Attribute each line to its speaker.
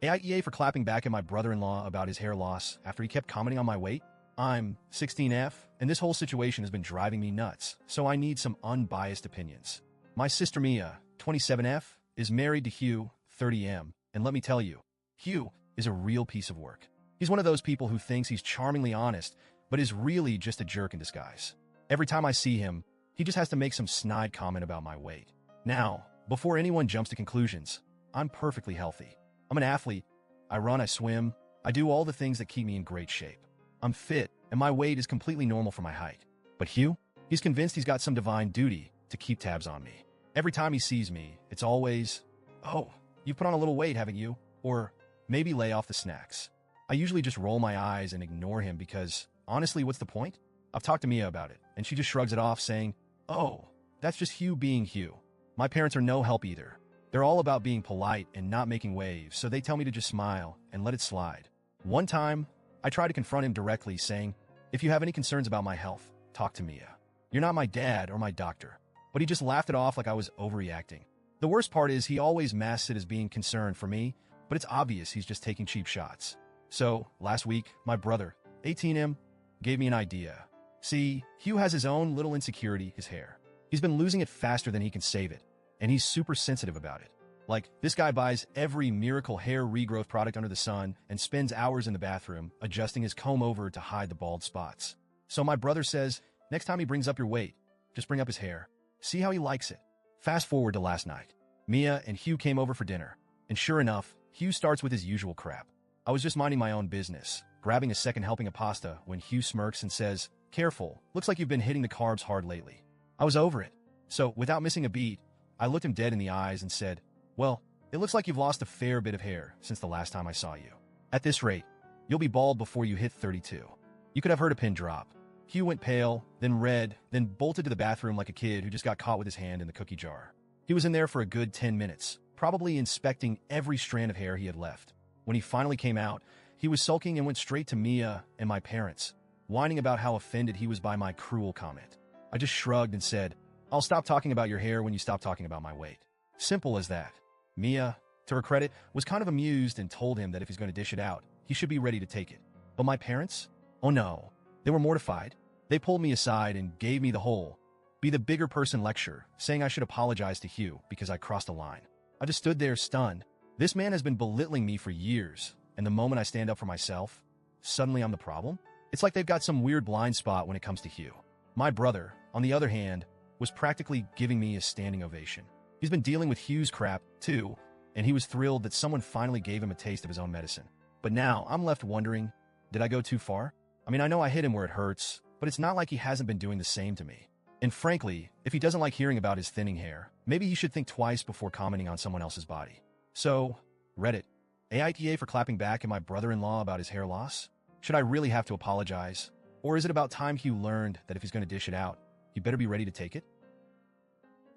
Speaker 1: AITA for clapping back at my brother-in-law about his hair loss after he kept commenting on my weight. I'm 16F, and this whole situation has been driving me nuts, so I need some unbiased opinions. My sister Mia, 27F, is married to Hugh, 30M, and let me tell you, Hugh is a real piece of work. He's one of those people who thinks he's charmingly honest, but is really just a jerk in disguise. Every time I see him, he just has to make some snide comment about my weight. Now, before anyone jumps to conclusions, I'm perfectly healthy. I'm an athlete. I run, I swim, I do all the things that keep me in great shape. I'm fit, and my weight is completely normal for my height. But Hugh? He's convinced he's got some divine duty to keep tabs on me. Every time he sees me, it's always, "Oh, you've put on a little weight, haven't you?" Or, "Maybe lay off the snacks." I usually just roll my eyes and ignore him because, honestly, what's the point? I've talked to Mia about it, and she just shrugs it off, saying, "Oh, that's just Hugh being Hugh." My parents are no help either. They're all about being polite and not making waves, so they tell me to just smile and let it slide. One time, I tried to confront him directly, saying, "If you have any concerns about my health, talk to Mia. You're not my dad or my doctor." But he just laughed it off like I was overreacting. The worst part is he always masks it as being concerned for me, but it's obvious he's just taking cheap shots. So, last week, my brother, 18M, gave me an idea. See, Hugh has his own little insecurity, his hair. He's been losing it faster than he can save it, and he's super sensitive about it. Like, this guy buys every miracle hair regrowth product under the sun and spends hours in the bathroom adjusting his comb over to hide the bald spots. So my brother says, next time he brings up your weight, just bring up his hair. See how he likes it. Fast forward to last night. Mia and Hugh came over for dinner, and sure enough, Hugh starts with his usual crap. I was just minding my own business, grabbing a second helping of pasta when Hugh smirks and says, "Careful, looks like you've been hitting the carbs hard lately." I was over it. So, without missing a beat, I looked him dead in the eyes and said, "Well, it looks like you've lost a fair bit of hair since the last time I saw you. At this rate, you'll be bald before you hit 32. You could have heard a pin drop." Hugh went pale, then red, then bolted to the bathroom like a kid who just got caught with his hand in the cookie jar. He was in there for a good 10 minutes, probably inspecting every strand of hair he had left. When he finally came out, he was sulking and went straight to Mia and my parents, whining about how offended he was by my cruel comment. I just shrugged and said, "I'll stop talking about your hair when you stop talking about my weight." Simple as that. Mia, to her credit, was kind of amused and told him that if he's going to dish it out, he should be ready to take it. But my parents? Oh no. They were mortified. They pulled me aside and gave me the whole be the bigger person lecture, saying I should apologize to Hugh because I crossed a line. I just stood there stunned. This man has been belittling me for years, and the moment I stand up for myself, suddenly I'm the problem? It's like they've got some weird blind spot when it comes to Hugh. My brother, on the other hand, was practically giving me a standing ovation. He's been dealing with Hugh's crap, too, and he was thrilled that someone finally gave him a taste of his own medicine. But now, I'm left wondering, did I go too far? I mean, I know I hit him where it hurts, but it's not like he hasn't been doing the same to me. And frankly, if he doesn't like hearing about his thinning hair, maybe he should think twice before commenting on someone else's body. So, Reddit, AITA for clapping back at my brother-in-law about his hair loss? Should I really have to apologize? Or is it about time Hugh learned that if he's going to dish it out, he better be ready to take it?